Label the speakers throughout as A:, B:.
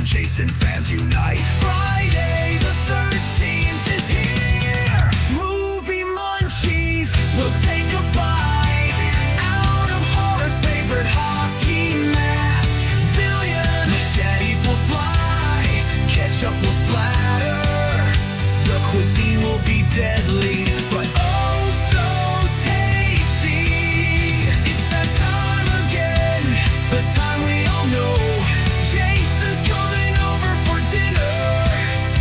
A: Jason fans unite. Friday the 13th is here. Movie Munchies will take a bite out of horror's favorite hockey mask. Villain machetes will fly, ketchup will splatter. The cuisine will be deadly, but oh so tasty. It's that time again, the time we all know. Jason's coming over for dinner,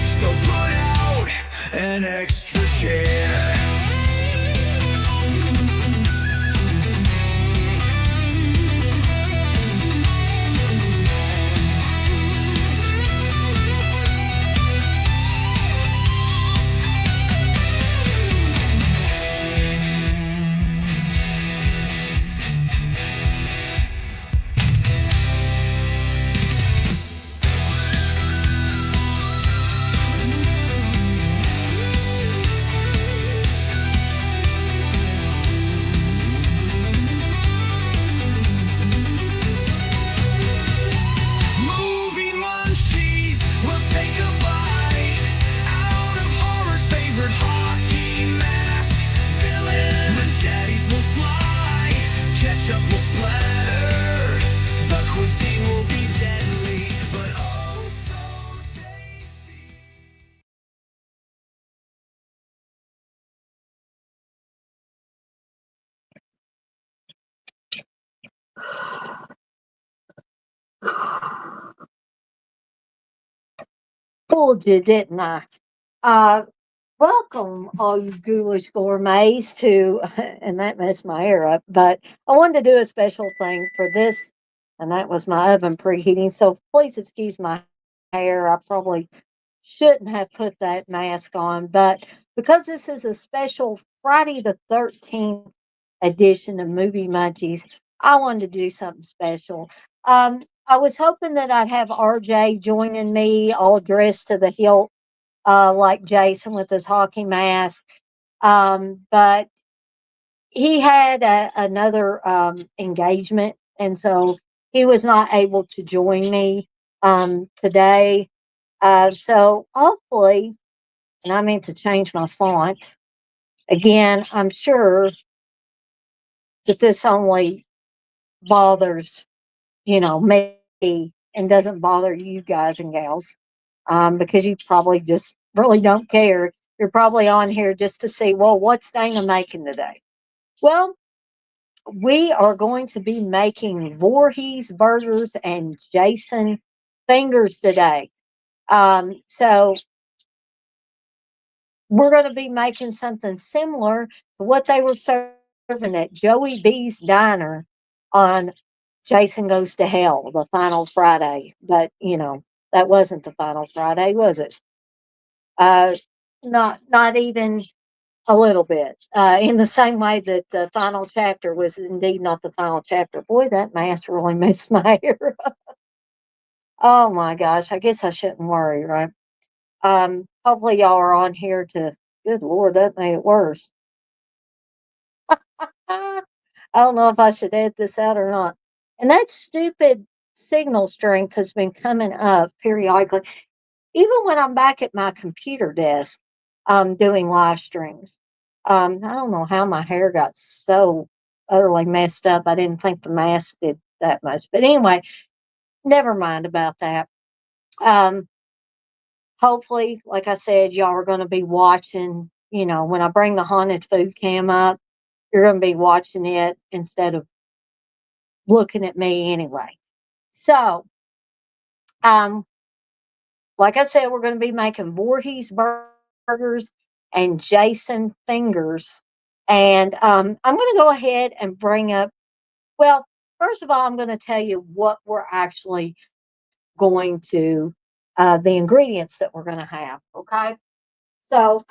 A: so put out an extra chair. Movie Munchies will take a bite out of horror's favorite hockey mask. Villain machetes will fly, ketchup will splatter. The cuisine will be deadly, but oh so tasty.
B: Fooled you, didn't I? Uh, Welcome, all you ghoulish gourmets, to, and that messed my hair up, but I wanted to do a special thing for this, and that was my oven preheating. So please excuse my hair. I probably shouldn't have put that mask on, but because this is a special Friday the 13th edition of Movie Munchies, I wanted to do something special. I was hoping that I'd have RJ joining me, all dressed to the hilt, like Jason with his hockey mask. But he had another engagement, and so he was not able to join me today. So hopefully, and I meant to change my font again. I'm sure that this only bothers, me, and doesn't bother you guys and gals, because you probably just really don't care. You're probably on here just to see, well, what's Dana making today? Well, we are going to be making Voorhees burgers and Jason fingers today. So we're going to be making something similar to what they were serving at Joey B's Diner on Jason Goes to Hell, the final Friday. But, that wasn't the final Friday, was it? Uh, not even a little bit. In the same way that the final chapter was indeed not the final chapter. Boy, that mask really messed my hair up. Oh my gosh, I guess I shouldn't worry, right? Hopefully y'all are on here to, good Lord, that made it worse. I don't know if I should edit this out or not. And that stupid signal strength has been coming up periodically. Even when I'm back at my computer desk, doing live streams. I don't know how my hair got so utterly messed up. I didn't think the mask did that much. But anyway, never mind about that. Um, Hopefully, like I said, y'all are going to be watching, when I bring the haunted food cam up, you're going to be watching it instead of looking at me anyway. So, um, like I said, we're going to be making Voorhees burgers and Jason fingers. And I'm going to go ahead and bring up, well, first of all, I'm going to tell you what we're actually going to, the ingredients that we're going to have. Okay. So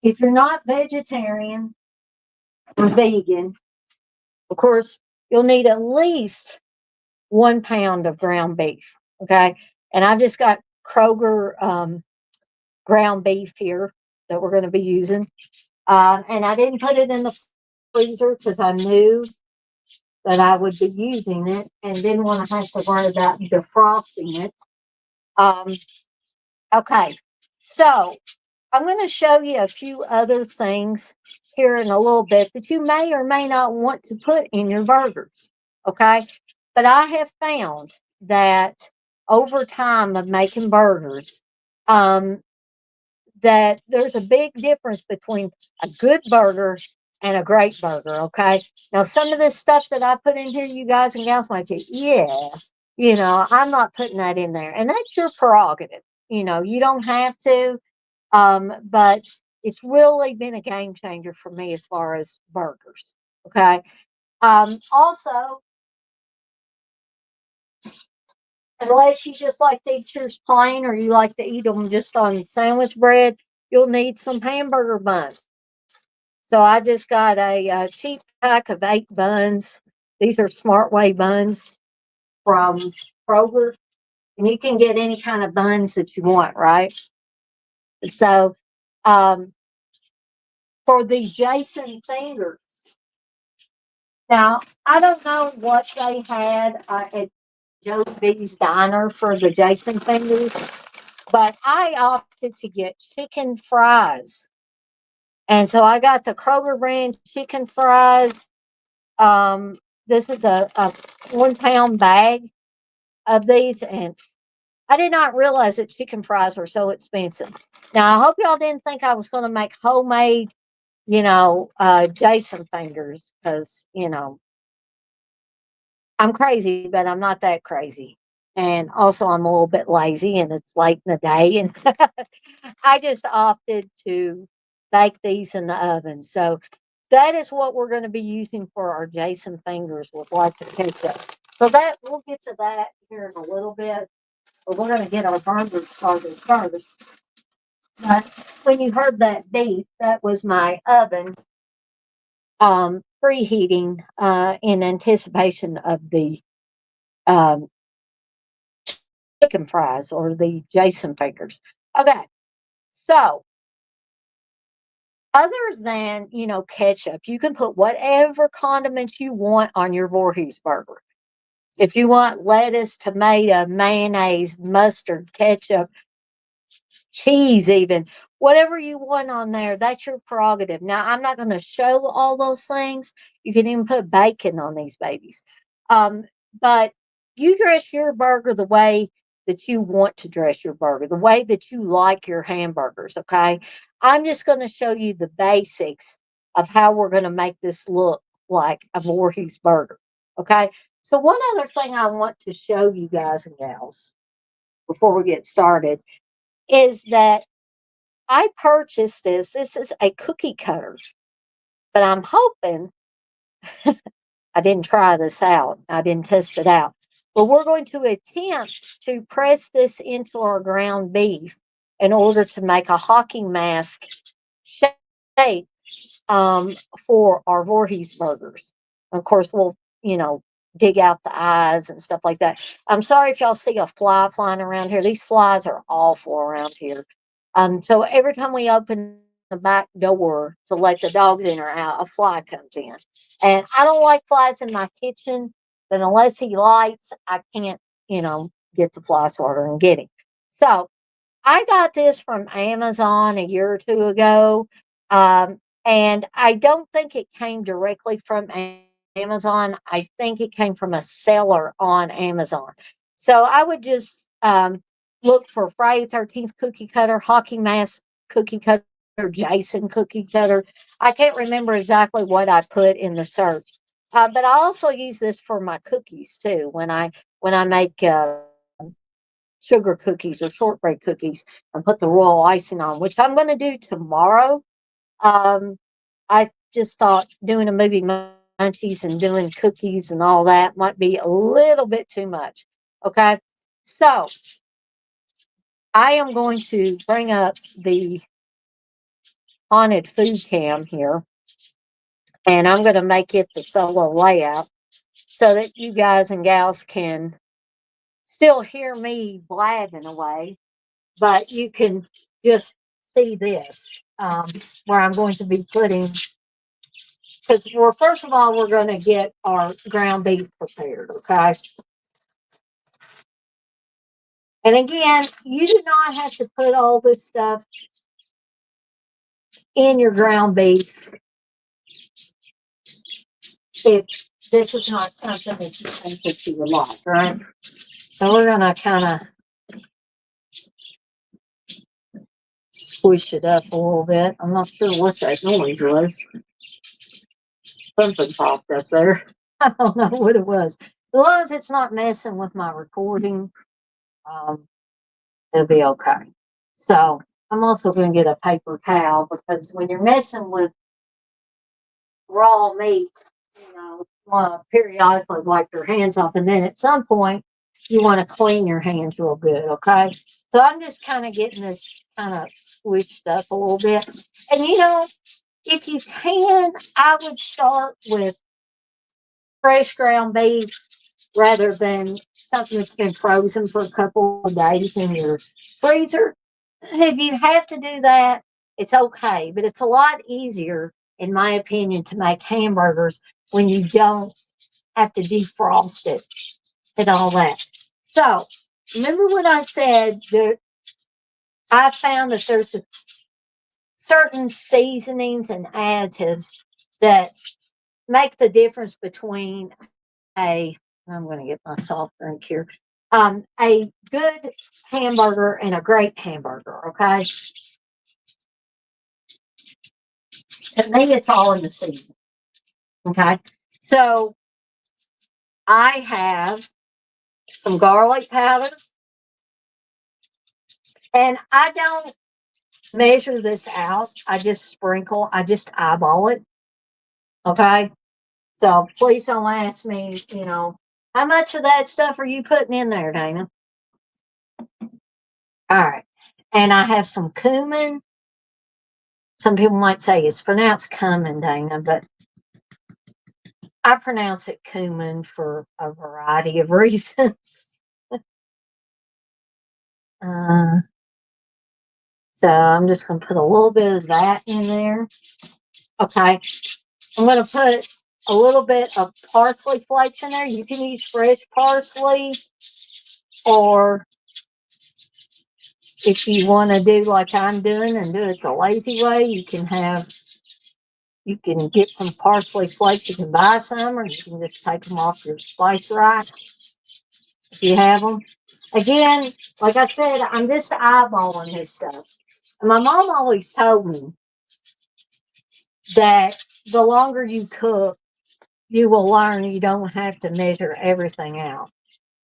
B: if you're not vegetarian or vegan, of course, you'll need at least 1 pound of ground beef. Okay. And I've just got Kroger ground beef here that we're going to be using. And I didn't put it in the freezer because I knew that I would be using it and didn't want to have to worry about defrosting it. Um, okay, so I'm going to show you a few other things here in a little bit that you may or may not want to put in your burgers. Okay, but I have found that over time of making burgers, um, that there's a big difference between a good burger and a great burger. Okay. Now, some of this stuff that I put in here, you guys and gals might say, yeah, I'm not putting that in there. And that's your prerogative. You don't have to, but it's really been a game changer for me as far as burgers. Okay. Also, unless you just like to eat yours plain or you like to eat them just on sandwich bread, you'll need some hamburger buns. So I just got a cheap pack of 8 buns. These are Smart Way buns from Kroger, and you can get any kind of buns that you want, right? So um, for the Jason fingers, now I don't know what they had at Joe B's Diner for the Jason fingers, but I opted to get chicken fries. And so I got the Kroger brand chicken fries. Um, this is a 1 pound bag of these, and I did not realize that chicken fries were so expensive. Now, I hope y'all didn't think I was going to make homemade, Jason fingers because, I'm crazy, but I'm not that crazy. And also, I'm a little bit lazy and it's late in the day. And I just opted to bake these in the oven. So that is what we're going to be using for our Jason fingers with lots of ketchup. So that we'll get to that here in a little bit. But we're going to get our burgers started first. But when you heard that beep, that was my oven preheating in anticipation of the um, chicken fries or the Jason fingers. Okay, so other than ketchup, you can put whatever condiments you want on your Voorhees burger. If you want lettuce, tomato, mayonnaise, mustard, ketchup, cheese, even whatever you want on there, that's your prerogative. Now, I'm not going to show all those things. You can even put bacon on these babies. Um, but you dress your burger the way that you want to dress your burger, the way that you like your hamburgers. Okay. I'm just going to show you the basics of how we're going to make this look like a Voorhees burger. Okay. So, one other thing I want to show you guys and gals before we get started is that I purchased this. This is a cookie cutter, but I'm hoping I didn't try this out. I didn't test it out. But we're going to attempt to press this into our ground beef in order to make a hockey mask shape for our Voorhees burgers. Of course, we'll, dig out the eyes and stuff like that. I'm sorry if y'all see a fly flying around here. These flies are awful around here. So every time we open the back door to let the dogs in or out, a fly comes in. And I don't like flies in my kitchen, but unless he lights, I can't, get the fly swatter and get him. So I got this from Amazon a year or two ago. And I don't think it came directly from Amazon. I think it came from a seller on Amazon. So I would just look for Friday 13th cookie cutter, hockey mask cookie cutter, Jason cookie cutter. I can't remember exactly what I put in the search. But I also use this for my cookies too. When I make sugar cookies or shortbread cookies and put the royal icing on, which I'm going to do tomorrow. Um, I just thought doing a movie munchies and doing cookies and all that might be a little bit too much. Okay. So I am going to bring up the haunted food cam here and I'm going to make it the solo layout so that you guys and gals can still hear me blabbing away, but you can just see this where I'm going to be putting because first of all, we're going to get our ground beef prepared, okay? And again, you do not have to put all this stuff in your ground beef if this is not something that you think that you would like, right? So we're going to kind of squish it up a little bit. I'm not sure what that noise was. Something popped up there. I don't know what it was. As long as it's not messing with my recording, um, it'll be okay. So I'm also going to get a paper towel because when you're messing with raw meat, you want to periodically wipe your hands off, and then at some point you want to clean your hands real good. Okay, so I'm just kind of getting this kind of squished up a little bit, and if you can, I would start with fresh ground beef rather than something that's been frozen for a couple of days in your freezer. If you have to do that, it's okay, but it's a lot easier, in my opinion, to make hamburgers when you don't have to defrost it and all that. So, remember when I said that I found that there's certain seasonings and additives that make the difference between I'm going to get my soft drink here, a good hamburger and a great hamburger, okay? To me, it's all in the season. Okay. So I have some garlic powder, and I don't measure this out. I just sprinkle, I just eyeball it. Okay. So please don't ask me, how much of that stuff are you putting in there, Dana? All right. And I have some cumin. Some people might say it's pronounced cumin, Dana, but I pronounce it cumin for a variety of reasons. uh, So I'm just going to put a little bit of that in there. Okay. I'm going to put a little bit of parsley flakes in there. You can use fresh parsley, or if you want to do like I'm doing and do it the lazy way, you can get some parsley flakes. You can buy some, or you can just take them off your spice rack if you have them. Again, like I said, I'm just eyeballing this stuff. And my mom always told me that the longer you cook, you will learn you don't have to measure everything out.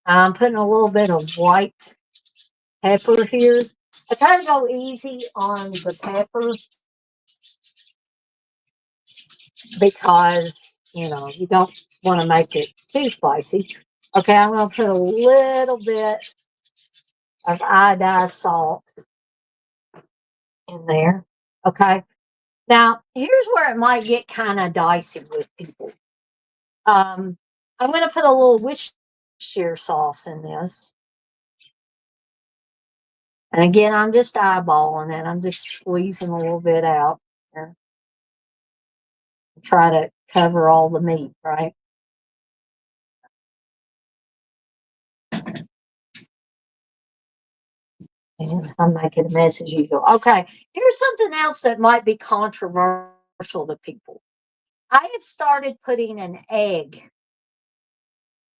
B: I'm putting a little bit of white pepper here. I try to go easy on the pepper because, you don't want to make it too spicy. Okay, I'm going to put a little bit of iodized salt in there. Okay. Now, here's where it might get kind of dicey with people. I'm going to put a little Worcestershire sauce in this. And again, I'm just eyeballing it. I'm just squeezing a little bit out there. Try to cover all the meat, right? And I'm making a mess as usual. Okay, here's something else that might be controversial to people. I have started putting an egg,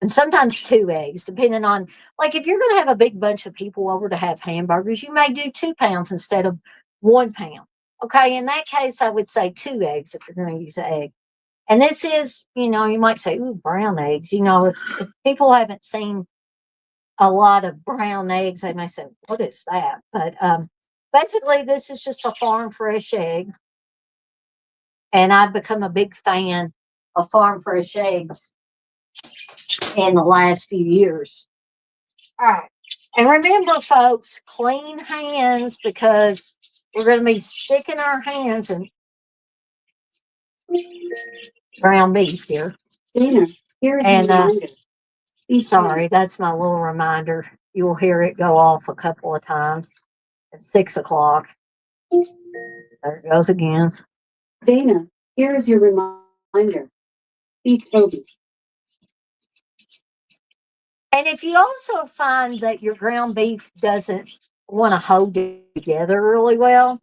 B: and sometimes two eggs, depending on, like, if you're going to have a big bunch of people over to have hamburgers, you may do 2 pounds instead of 1 pound. Okay, in that case, I would say two eggs if you're going to use an egg. And this is, you might say, ooh, brown eggs. If people haven't seen a lot of brown eggs, they may say, what is that? But basically, this is just a farm fresh egg. And I've become a big fan of farm fresh eggs in the last few years. All right. And remember, folks, clean hands, because we're going to be sticking our hands in ground beef here.
C: Dana, here's
B: And
C: your reminder.
B: sorry, that's my little reminder. You'll hear it go off a couple of times at 6 o'clock. There it goes again.
C: Dana, here is your reminder.
B: Under. Beef Toby. And if you also find that your ground beef doesn't want to hold together really well,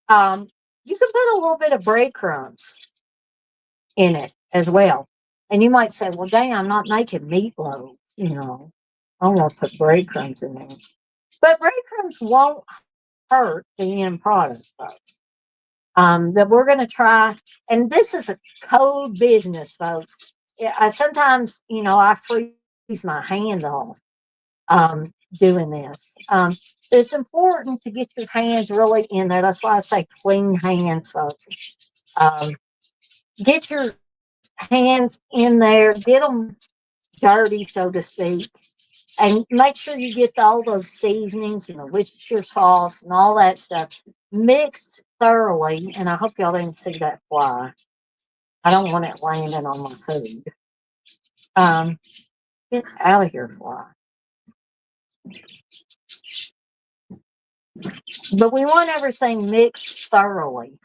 B: um, you can put a little bit of breadcrumbs in it as well. And you might say, well, dang, I'm not making meatloaf. I don't want to put breadcrumbs in there. But breadcrumbs won't hurt the end product, folks. That we're going to try, and this is a cold business, folks. Yeah, I sometimes, I freeze my hand off doing this. It's important to get your hands really in there. That's why I say clean hands, folks. Um, get your hands in there, get them dirty, so to speak, and make sure you get all those seasonings, Worcestershire sauce and all that stuff mixed thoroughly. And I hope y'all didn't see that fly. I don't want it landing on my food. Um, get out of here, fly. But we want everything mixed thoroughly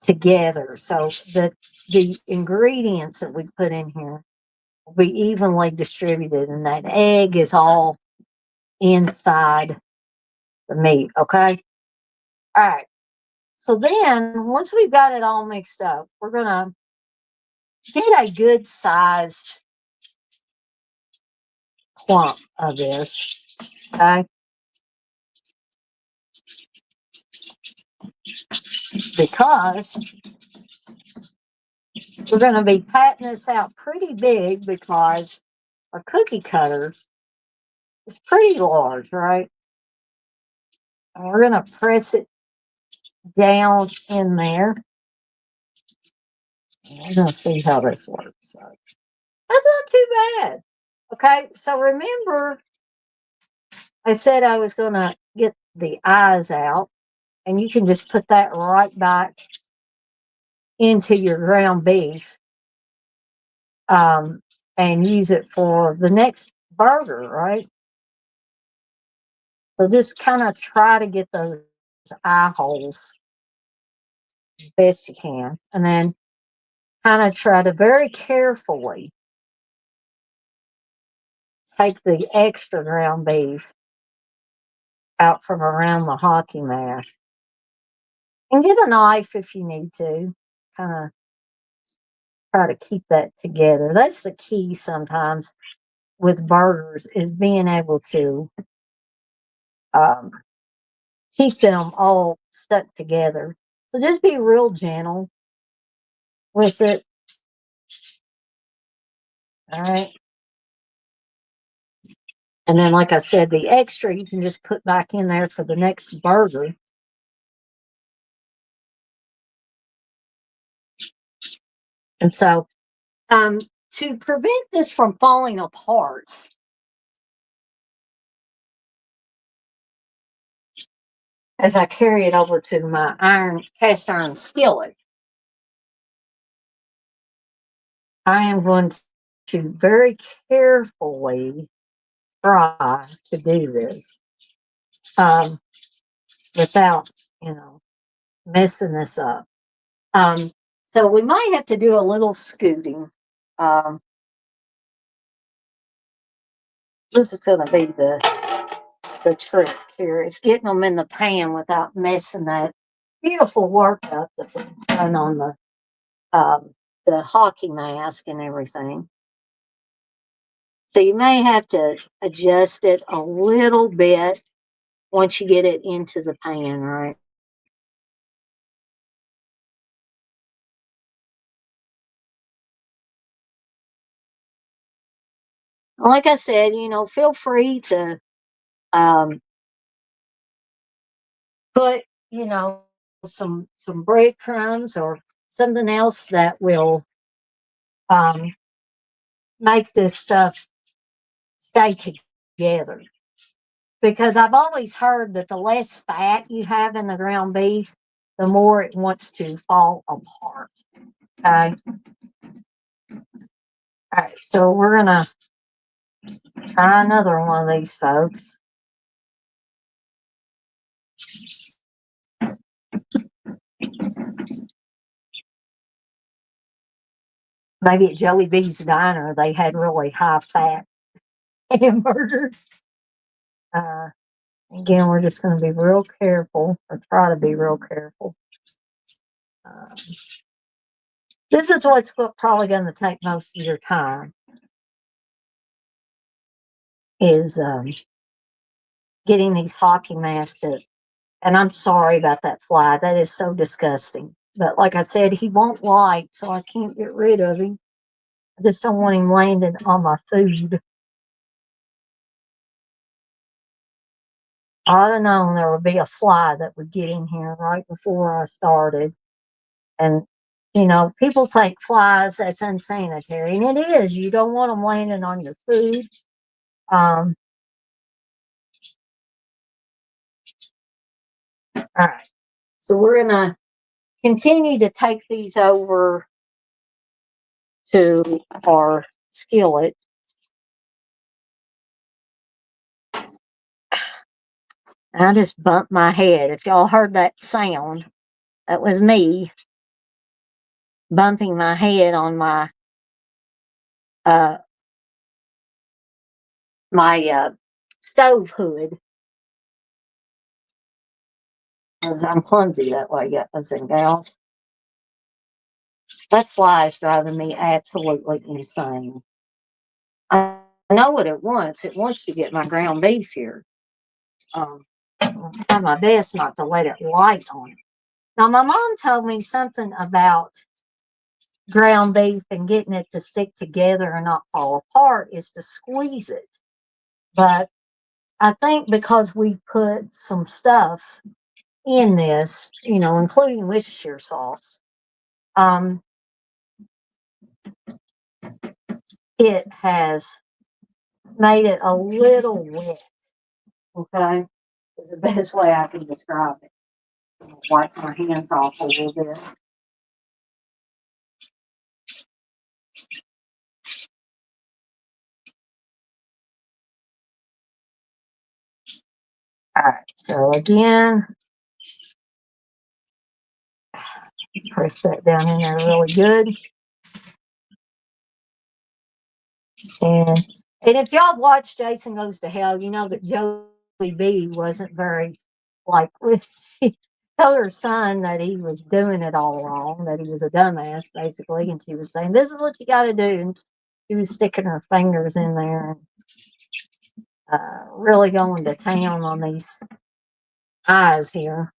B: together so that the ingredients that we put in here will be evenly distributed and that egg is all inside the meat. Okay. All right. So then once we've got it all mixed up, we're going to get a good sized clump of this. Okay. Because we're going to be patting this out pretty big because our cookie cutter is pretty large, right? And we're going to press it down in there. And we're going to see how this works. So that's not too bad. Okay, so remember, I said I was going to get the eyes out, and you can just put that right back into your ground beef and use it for the next burger, right? So just kind of try to get those eye holes as best you can. And then kind of try to very carefully take the extra ground beef out from around the hockey mask. And get a knife if you need to. Kind of try to keep that together. That's the key sometimes with burgers is being able to um, keep them all stuck together. So just be real gentle with it. All right. And then, like I said, the extra you can just put back in there for the next burger. And so, to prevent this from falling apart, as I carry it over to my cast iron skillet, I am going to very carefully try to do this um, without, messing this up. Um, so we might have to do a little scooting. Um, this is going to be the trick here. It's getting them in the pan without messing that beautiful work up that we've done on the hockey mask and everything. So you may have to adjust it a little bit once you get it into the pan, right? Like I said, feel free to um, put, some breadcrumbs or something else that will um, make this stuff stay together. Because I've always heard that the less fat you have in the ground beef, the more it wants to fall apart. Okay. All right. So we're gonna try another one of these, folks. Maybe at Joey B's Diner, they had really high fat hamburgers. Uh, Again, we're just going to be real careful, or try to be real careful. Um, this is what's probably going to take most of your time is getting these hockey masks to, and I'm sorry about that fly. That is so disgusting. But like I said, he won't light, so I can't get rid of him. I just don't want him landing on my food. I'd have known there would be a fly that would get in here right before I started. And, people think flies, that's unsanitary. And it is. You don't want them landing on your food. All right. So we're going to continue to take these over to our skillet. I just bumped my head. If y'all heard that sound, that was me bumping my head on uh my stove hood. 'Cause I'm clumsy that way, guys and gals. That fly is driving me absolutely insane. I know what it wants. It wants to get my ground beef here. I'll try my best not to let it light on it. Now, my mom told me something about ground beef and getting it to stick together and not fall apart is to squeeze it. But I think because we put some stuff in this, including Worcestershire sauce, it has made it a little wet. Okay, is the best way I can describe it. Wipe my hands off a little bit. All right, so again, press that down in there really good. And if y'all watched Jason Goes to Hell, you know that Joey B wasn't very like she told her son that he was doing it all wrong, that he was a dumbass basically, and she was saying, "This is what you got to do." And she was sticking her fingers in there and really going to town on these eyes here.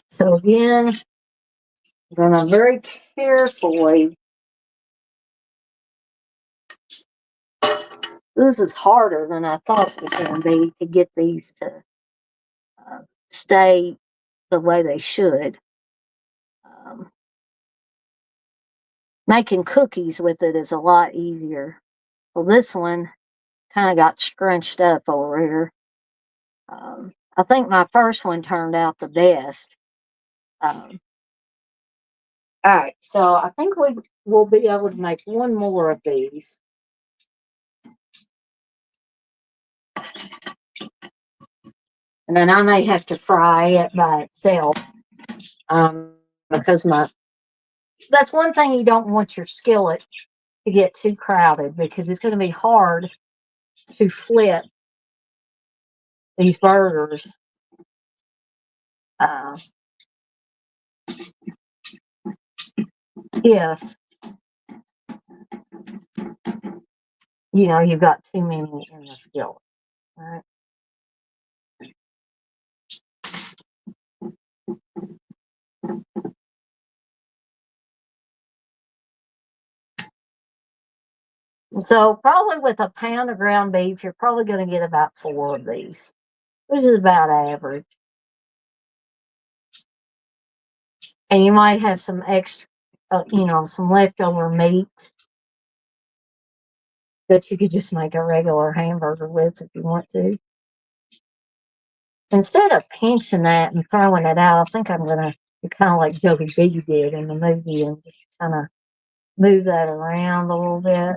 B: So again, I'm gonna very carefully. This is harder than I thought it was going to be to get these to stay the way they should. Um, Making cookies with it is a lot easier. Well, this one kind of got scrunched up over here. I think my first one turned out the best. Um, all right, so I think we will be able to make one more of these. And then I may have to fry it by itself because that's one thing you don't want your skillet to get too crowded because it's going to be hard to flip these burgers uh, if you've got too many in the skillet. All right. So probably with a pound of ground beef, you're probably going to get about 4 of these, which is about average. And you might have some extra, some leftover meat that you could just make a regular hamburger with if you want to. Instead of pinching that and throwing it out, I think I'm going to kind of like Joey B did in the movie, and just kind of move that around a little bit.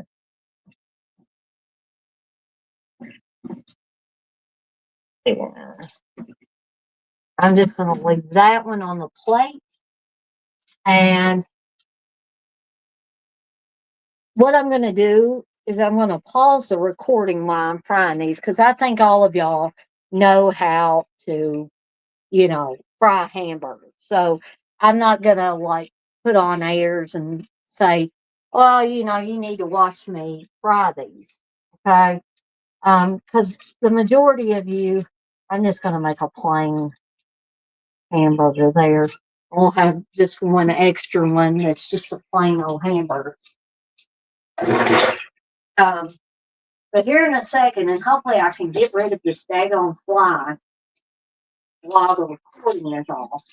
B: Yeah. I'm just going to leave that one on the plate. And what I'm going to do is I'm going to pause the recording while I'm frying these because I think all of y'all know how to, fry hamburgers. So I'm not going to like put on airs and say, well, you need to watch me fry these. Okay. Because the majority of you, I'm just going to make a plain hamburger there. I'll have just one extra one that's just a plain old hamburger. Um, but here in a second, and hopefully I can get rid of this daggone fly while the recording is off.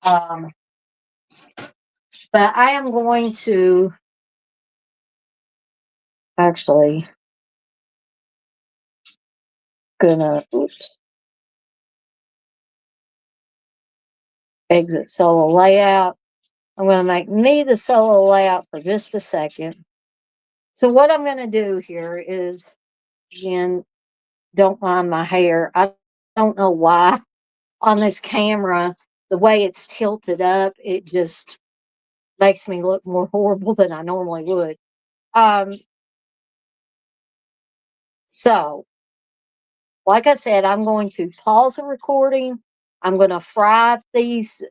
B: Um, but I am going to actually exit solo layout. I'm going to make me the solo layout for just a second. So what I'm going to do here is, again, don't mind my hair. I don't know why on this camera, the way it's tilted up, it just makes me look more horrible than I normally would. So, like I said, I'm going to pause the recording. I'm going to fry these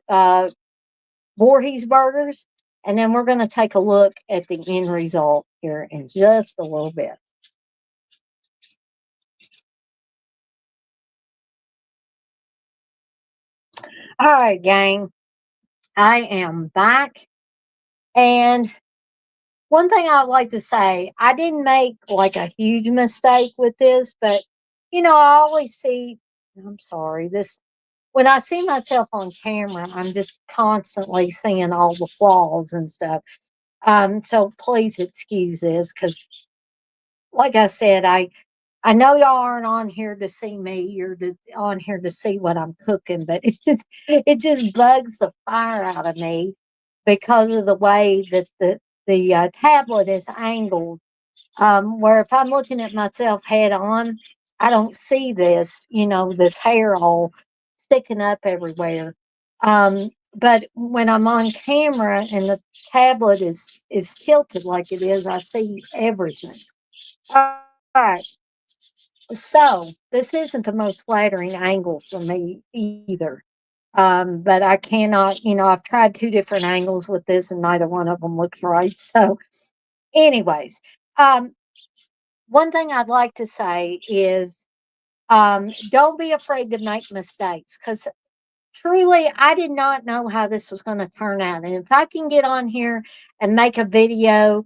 B: Voorhees burgers, and then we're going to take a look at the end result here in just a little bit. All right, gang. I am back. And one thing I'd like to say, I didn't make like a huge mistake with this, but I always see, I'm sorry, this when I see myself on camera, I'm just constantly seeing all the flaws and stuff. So please excuse this because, like I said, I know y'all aren't on here to see me. You're just on here to see what I'm cooking, but it just bugs the fire out of me because of the way that the tablet is angled. Where if I'm looking at myself head on, I don't see this, this hair all sticking up everywhere. But when I'm on camera and the tablet is tilted like it is, I see everything. All right. So this isn't the most flattering angle for me either. But I cannot, I've tried two different angles with this and neither one of them looks right. So, anyways, um, one thing I'd like to say is don't be afraid to make mistakes because truly I did not know how this was going to turn out. And if I can get on here and make a video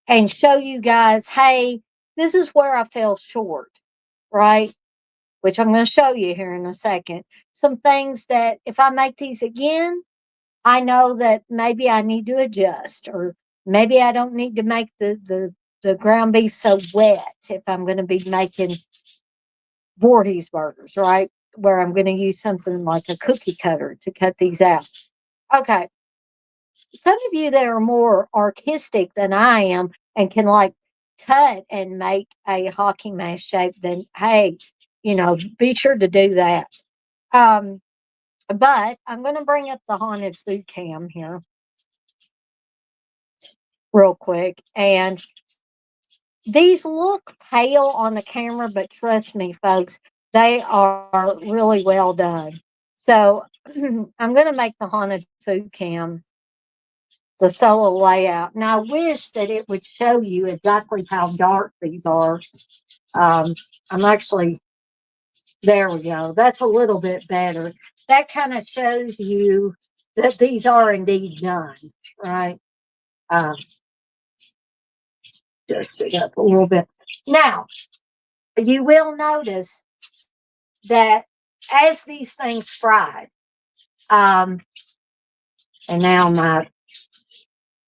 B: and show you guys, hey, this is where I fell short, right? Which I'm going to show you here in a second. Some things that if I make these again, I know that maybe I need to adjust, or maybe I don't need to make the ground beef so wet if I'm going to be making Voorhees burgers, right? Where I'm going to use something like a cookie cutter to cut these out. Okay. Some of you that are more artistic than I am and can like cut and make a hockey mask shape, then hey, be sure to do that. Um, but I'm going to bring up the haunted food cam here real quick. And these look pale on the camera, but trust me, folks, they are really well done. So I'm going to make the haunted food cam the solo layout. Now, I wish that it would show you exactly how dark these are. I'm actually, there we go. That's a little bit better. That kind of shows you that these are indeed done, right? Um, just it up a little bit. Now, you will notice that as these things fry, um, and now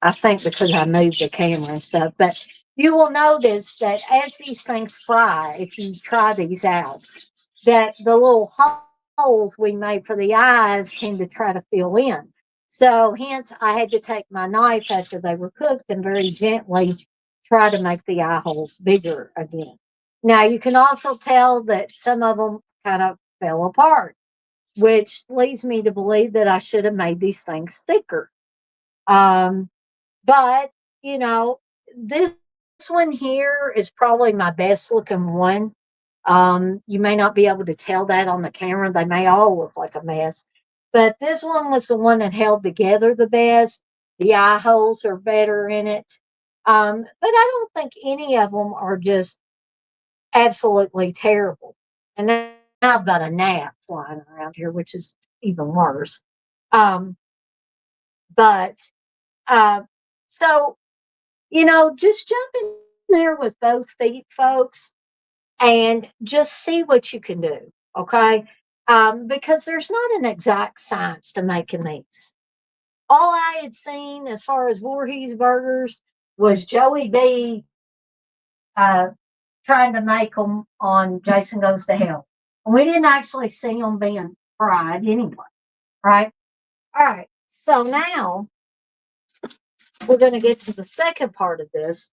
B: I think because I moved the camera and stuff, but you will notice that as these things fry, if you try these out, that the little holes we made for the eyes tend to try to fill in. So, hence, I had to take my knife after they were cooked and very gently try to make the eye holes bigger again. Now, you can also tell that some of them kind of fell apart, which leads me to believe that I should have made these things thicker. Um, but, you know, this one here is probably my best looking one. You may not be able to tell that on the camera. They may all look like a mess. But this one was the one that held together the best. The eye holes are better in it. But I don't think any of them are just absolutely terrible. And now I've got a gnat flying around here, which is even worse. Um, but uh, so, just jump in there with both feet, folks, and just see what you can do. Okay. Because there's not an exact science to making these. All I had seen as far as Voorhees burgers was Joey B uh, trying to make them on Jason Goes to Hell. And we didn't actually see them being fried anyway. Right. All right. So now we're going to get to the second part of this,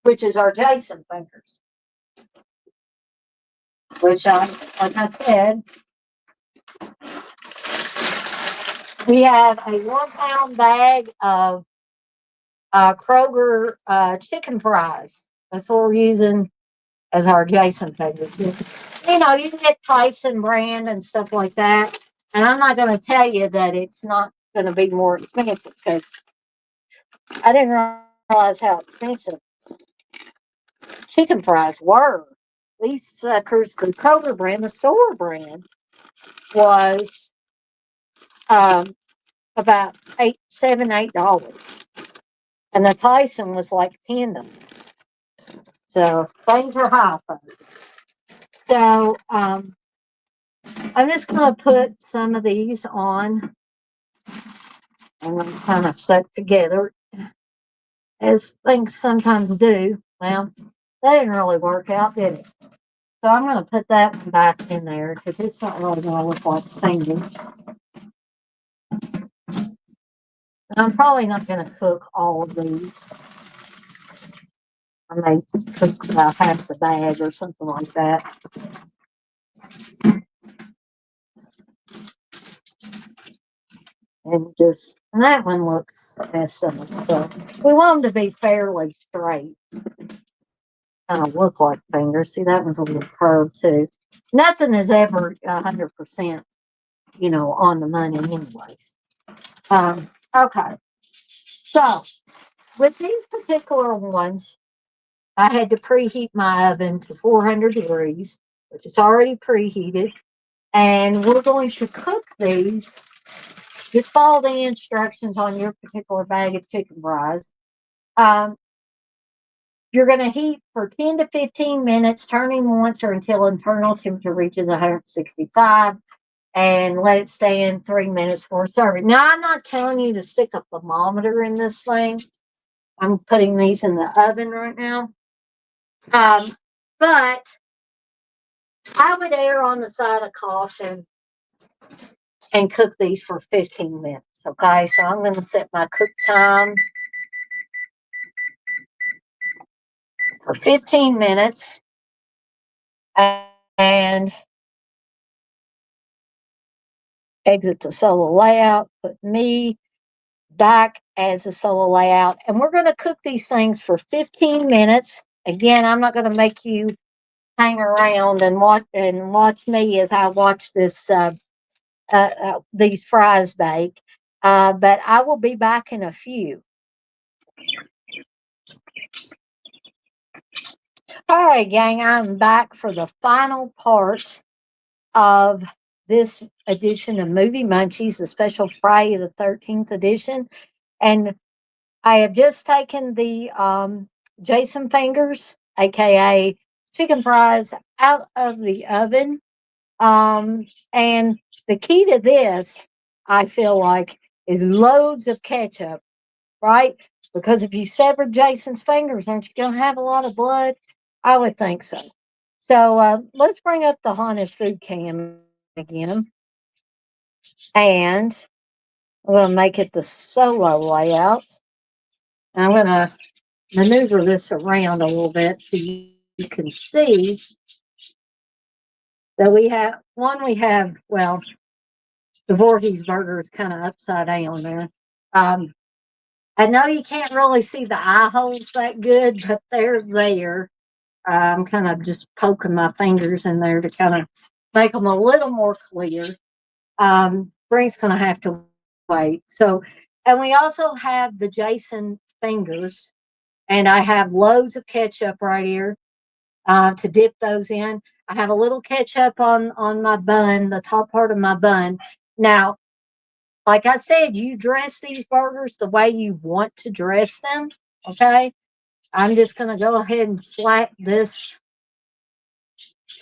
B: which is our Jason fingers, which like I said, we have a 1 pound bag of Kroger chicken fries. That's what we're using as our Jason fingers. You can get Tyson brand and stuff like that. And I'm not going to tell you that it's not going to be more expensive because I didn't realize how expensive chicken fries were. These suckers, the Kroger brand, the store brand, was um, about $8. And the Tyson was like 10 of them. So things are high, folks. So I'm just going to put some of these on and then kind of stuck together as things sometimes do. Well, that didn't really work out, did it? So I'm going to put that one back in there because it's not really going to look like fingers. I'm probably not going to cook all of these. I may cook about half the bag or something like that. And that one looks messed up. So we want them to be fairly straight. Kind of look like fingers. See, that one's a little curved too. Nothing is ever 100%, on the money, anyways. Okay. So with these particular ones, I had to preheat my oven to 400 degrees, which is already preheated. And we're going to cook these. Just follow the instructions on your particular bag of chicken fries. Um, you're going to heat for 10 to 15 minutes, turning once or until internal temperature reaches 165, and let it stay in 3 minutes for serving. Now, I'm not telling you to stick a thermometer in this thing. I'm putting these in the oven right now. But I would err on the side of caution and cook these for 15 minutes. Okay, so I'm going to set my cook time for 15 minutes and exit the solo layout, put me back as a solo layout. And we're going to cook these things for 15 minutes. Again, I'm not going to make you hang around and watch me as I watch these fries bake. But I will be back in a few. All right, gang, I'm back for the final part of this edition of Movie Munchies, the special Friday the 13th edition. And I have just taken the Jason fingers, aka chicken fries, out of the oven. And the key to this, I feel like, is loads of ketchup, right? Because if you severed Jason's fingers, aren't you going to have a lot of blood? I would think so. So let's bring up the haunted food cam again. And I'm going to make it the solo layout. And I'm going to maneuver this around a little bit so you can see that well, the Voorhees burger is kind of upside down there. Um, I know you can't really see the eye holes that good, but they're there. I'm kind of just poking my fingers in there to kind of make them a little more clear. Brink's going to have to wait. So, and we also have the Jason fingers, and I have loads of ketchup right here to dip those in. I have a little ketchup on my bun, the top part of my bun. Now, like I said, you dress these burgers the way you want to dress them. Okay, I'm just gonna go ahead and slap this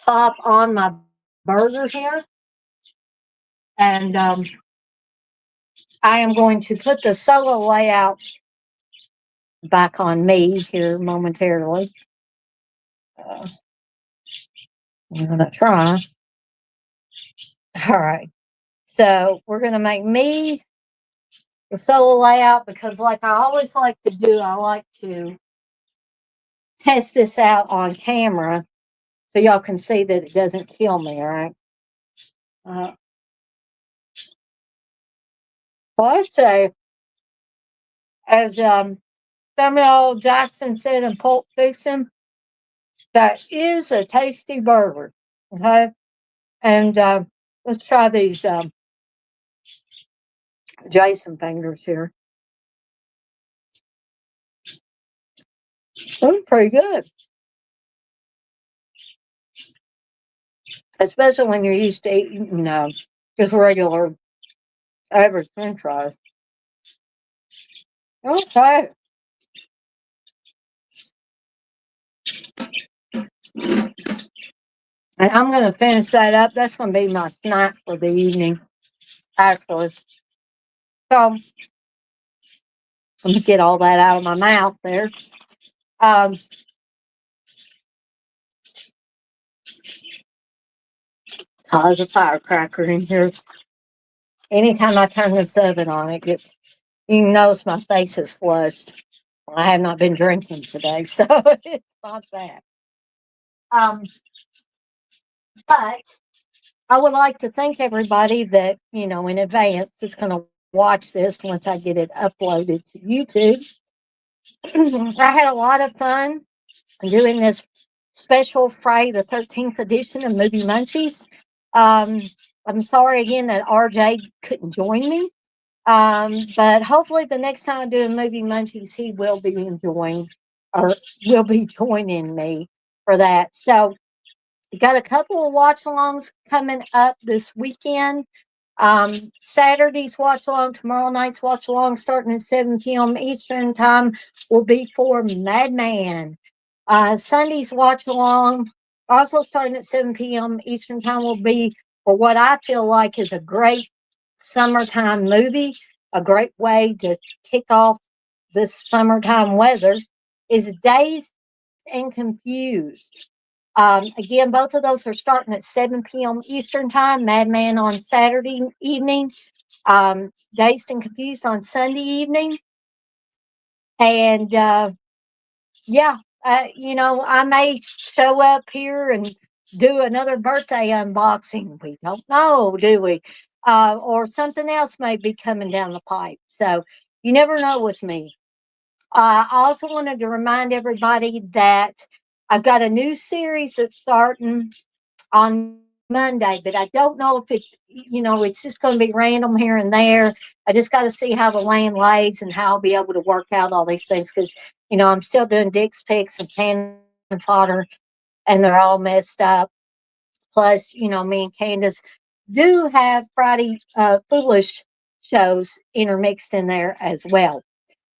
B: top on my burger here, and I am going to put the solo layout back on me here momentarily. Uh, I'm gonna try. All right, so we're gonna make me the solo layout because, like I always like to do, I like to test this out on camera so y'all can see that it doesn't kill me. All right. Uh, well, I'd say, as Samuel Jackson said in Pulp Fiction, that is a tasty burger. Okay, and let's try these Jason fingers here. They're pretty good, especially when you're used to eating, just regular average French fries. Okay. And I'm going to finish that up. That's going to be my snack for the evening, actually. So let me get all that out of my mouth there. Um, there's a firecracker in here. Anytime I turn this oven on, it gets, you can notice my face is flushed. I have not been drinking today, so it's not that. Um, but I would like to thank everybody that, in advance is going to watch this once I get it uploaded to YouTube. I had a lot of fun doing this special Friday the 13th edition of Movie Munchies. Um, I'm sorry again that RJ couldn't join me. But hopefully the next time I do a Movie Munchies, he will be enjoying or will be joining me for that. So got a couple of watch alongs coming up this weekend. Saturday's watch along, tomorrow night's watch along, starting at 7 p.m. Eastern time, will be for Madman. Sunday's watch along, also starting at 7 p.m. Eastern time, will be for what I feel like is a great summertime movie, a great way to kick off this summertime weather, is Dazed and Confused. Again, both of those are starting at 7 p.m. Eastern Time. Madman on Saturday evening, Dazed and Confused on Sunday evening. And yeah, I may show up here and do another birthday unboxing. We don't know, do we? Or something else may be coming down the pipe. So you never know with me. I also wanted to remind everybody that I've got a new series that's starting on Monday, but I don't know if it's just going to be random here and there. I just got to see how the land lays and how I'll be able to work out all these things because, I'm still doing Dick's picks and cannon fodder and they're all messed up. Plus, me and Candace do have Friday Foolish shows intermixed in there as well.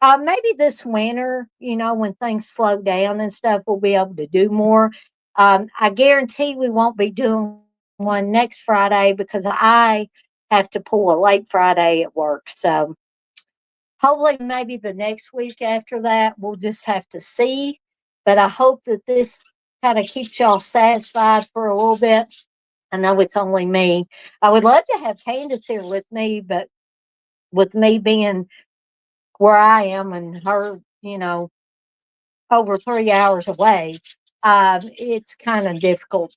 B: Maybe this winter, when things slow down and stuff, we'll be able to do more. I guarantee we won't be doing one next Friday because I have to pull a late Friday at work. So hopefully, maybe the next week after that, we'll just have to see. But I hope that this kind of keeps y'all satisfied for a little bit. I know it's only me. I would love to have Candace here with me, but with me being where I am and her, over 3 hours away, it's kind of difficult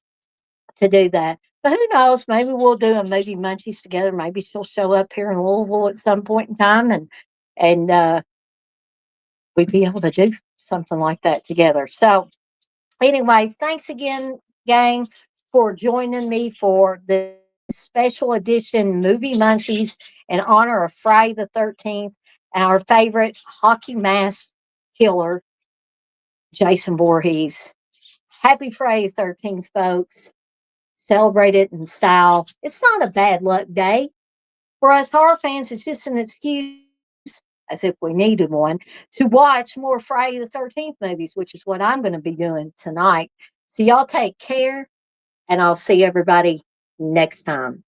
B: to do that. But who knows? Maybe we'll do a movie munchies together. Maybe she'll show up here in Louisville at some point in time, and we'd be able to do something like that together. So anyway, thanks again, gang, for joining me for this special edition movie munchies in honor of Friday the 13th and our favorite hockey mask killer, Jason Voorhees. Happy Friday 13th, folks. Celebrate it in style. It's not a bad luck day. For us horror fans, it's just an excuse, as if we needed one, to watch more Friday the 13th movies, which is what I'm going to be doing tonight. So, y'all take care, and I'll see everybody next time.